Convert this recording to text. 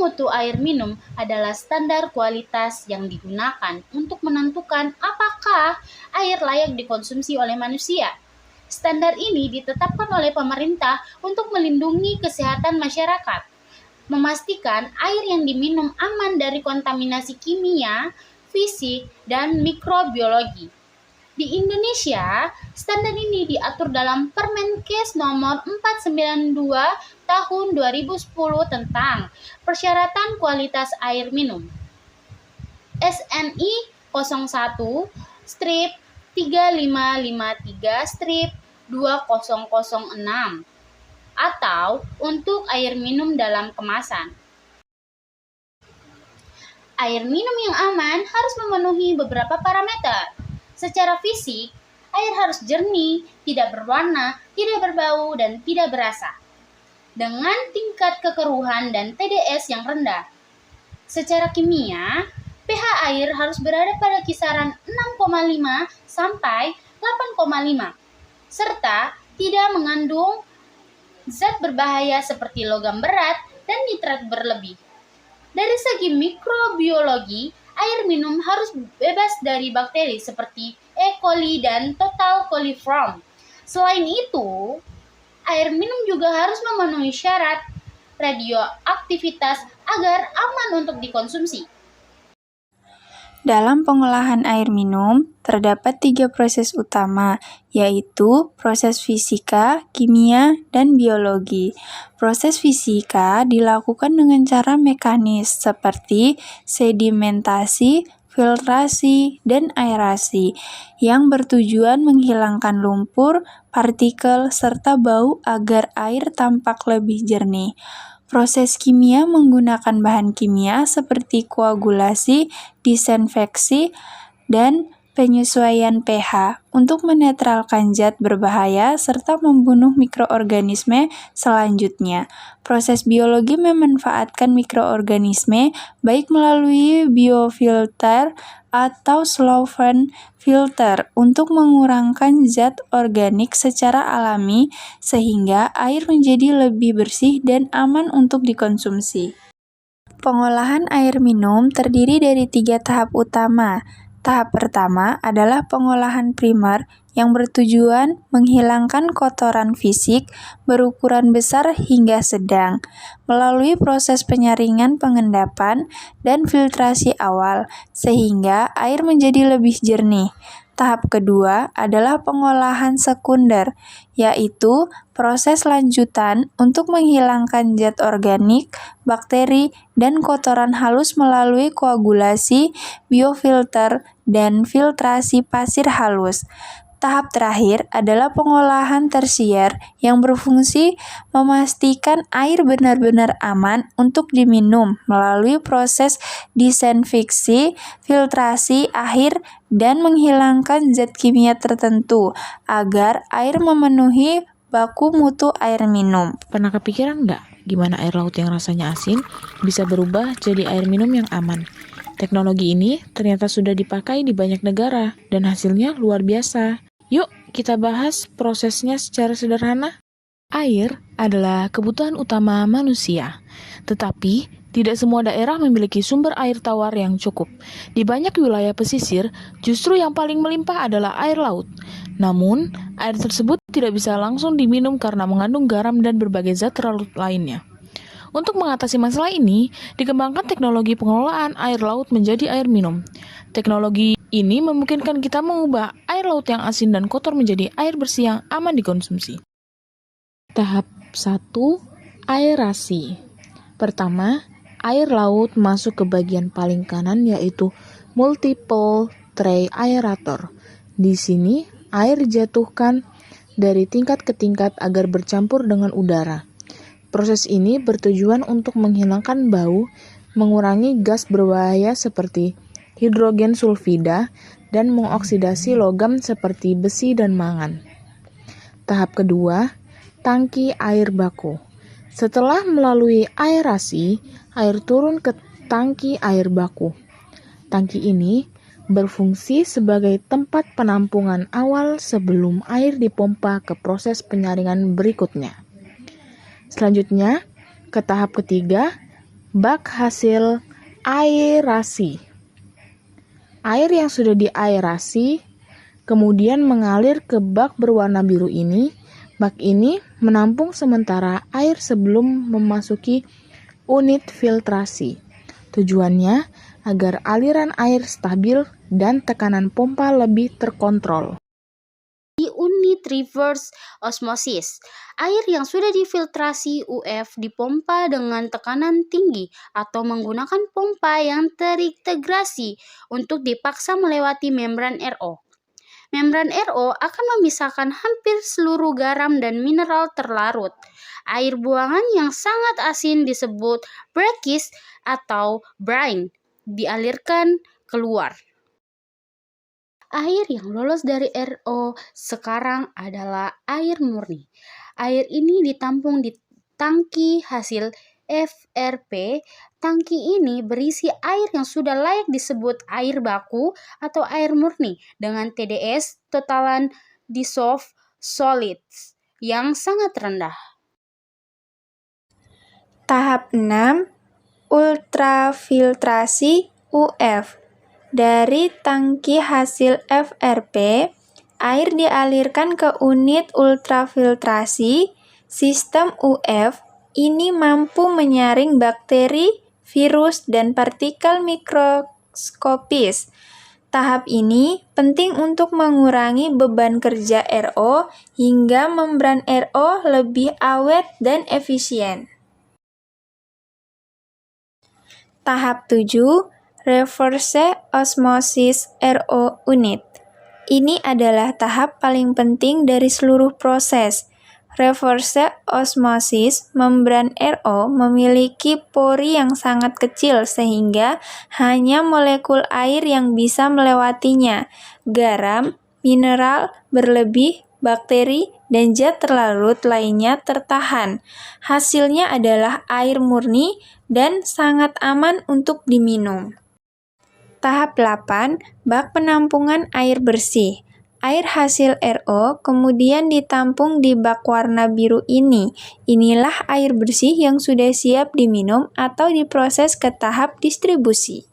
mutu air minum adalah standar kualitas yang digunakan untuk menentukan apakah air layak dikonsumsi oleh manusia. Standar ini ditetapkan oleh pemerintah untuk melindungi kesehatan masyarakat, memastikan air yang diminum aman dari kontaminasi kimia, fisik, dan mikrobiologi. Di Indonesia, standar ini diatur dalam Permenkes nomor 492 tahun 2010 tentang persyaratan kualitas air minum. SNI 01-3553-2006 atau untuk air minum dalam kemasan. Air minum yang aman harus memenuhi beberapa parameter. Secara fisik, air harus jernih, tidak berwarna, tidak berbau, dan tidak berasa, dengan tingkat kekeruhan dan TDS yang rendah. Secara kimia, pH air harus berada pada kisaran 6,5 sampai 8,5, serta tidak mengandung zat berbahaya seperti logam berat dan nitrat berlebih. Dari segi mikrobiologi, air minum harus bebas dari bakteri seperti E. coli dan total coliform. Selain itu, air minum juga harus memenuhi syarat radioaktivitas agar aman untuk dikonsumsi. Dalam pengolahan air minum, terdapat 3 proses utama, yaitu proses fisika, kimia, dan biologi. Proses fisika dilakukan dengan cara mekanis seperti sedimentasi, filtrasi, dan aerasi, yang bertujuan menghilangkan lumpur, partikel, serta bau agar air tampak lebih jernih. Proses kimia menggunakan bahan kimia seperti koagulasi, disinfeksi, dan penyesuaian pH untuk menetralkan zat berbahaya serta membunuh mikroorganisme selanjutnya. Proses biologi memanfaatkan mikroorganisme baik melalui biofilter atau solvent filter untuk mengurangkan zat organik secara alami sehingga air menjadi lebih bersih dan aman untuk dikonsumsi. Pengolahan air minum terdiri dari 3 tahap utama. Tahap pertama adalah pengolahan primer yang bertujuan menghilangkan kotoran fisik berukuran besar hingga sedang melalui proses penyaringan, pengendapan, dan filtrasi awal sehingga air menjadi lebih jernih. Tahap kedua adalah pengolahan sekunder, yaitu proses lanjutan untuk menghilangkan zat organik, bakteri, dan kotoran halus melalui koagulasi, biofilter, dan filtrasi pasir halus. Tahap terakhir adalah pengolahan tersier yang berfungsi memastikan air benar-benar aman untuk diminum melalui proses disinfeksi, filtrasi akhir, dan menghilangkan zat kimia tertentu agar air memenuhi baku mutu air minum. Pernah kepikiran nggak gimana air laut yang rasanya asin bisa berubah jadi air minum yang aman? Teknologi ini ternyata sudah dipakai di banyak negara dan hasilnya luar biasa. Yuk kita bahas prosesnya secara sederhana. Air adalah kebutuhan utama manusia, tetapi tidak semua daerah memiliki sumber air tawar yang cukup. Di banyak wilayah pesisir, justru yang paling melimpah adalah air laut. Namun, air tersebut tidak bisa langsung diminum karena mengandung garam dan berbagai zat larut lainnya. Untuk mengatasi masalah ini, dikembangkan teknologi pengelolaan air laut menjadi air minum. Teknologi ini memungkinkan kita mengubah air laut yang asin dan kotor menjadi air bersih yang aman dikonsumsi. Tahap 1. Aerasi. Pertama, air laut masuk ke bagian paling kanan yaitu multiple tray aerator. Di sini, air dijatuhkan dari tingkat ke tingkat agar bercampur dengan udara. Proses ini bertujuan untuk menghilangkan bau, mengurangi gas berbahaya seperti hidrogen sulfida, dan mengoksidasi logam seperti besi dan mangan. Tahap kedua, tangki air baku. Setelah melalui aerasi, air turun ke tangki air baku. Tangki ini berfungsi sebagai tempat penampungan awal sebelum air dipompa ke proses penyaringan berikutnya. Selanjutnya, ke tahap ketiga, Bak hasil aerasi. Air yang sudah diaerasi kemudian mengalir ke bak berwarna biru ini. Bak ini menampung sementara air sebelum memasuki unit filtrasi. Tujuannya agar aliran air stabil dan tekanan pompa lebih terkontrol. Di unit reverse osmosis, air yang sudah difiltrasi UF dipompa dengan tekanan tinggi atau menggunakan pompa yang terintegrasi untuk dipaksa melewati membran RO. Membran RO akan memisahkan hampir seluruh garam dan mineral terlarut. Air buangan yang sangat asin disebut brackish atau brine dialirkan keluar. Air yang lolos dari RO sekarang adalah air murni. Air ini ditampung di tangki hasil FRP. Tangki ini berisi air yang sudah layak disebut air baku atau air murni dengan TDS totalan dissolved solids yang sangat rendah. Tahap 6. Ultrafiltrasi UF. Dari tangki hasil FRP, air dialirkan ke unit ultrafiltrasi. Sistem UF ini mampu menyaring bakteri, virus, dan partikel mikroskopis. Tahap ini penting untuk mengurangi beban kerja RO hingga membran RO lebih awet dan efisien. Tahap 7. Reverse osmosis RO unit. Ini adalah tahap paling penting dari seluruh proses. Reverse osmosis membran RO memiliki pori yang sangat kecil sehingga hanya molekul air yang bisa melewatinya. Garam, mineral berlebih, bakteri, dan zat terlarut lainnya tertahan. Hasilnya adalah air murni dan sangat aman untuk diminum. Tahap 8. Bak penampungan air bersih. Air hasil RO kemudian ditampung di bak warna biru ini. Inilah air bersih yang sudah siap diminum atau diproses ke tahap distribusi.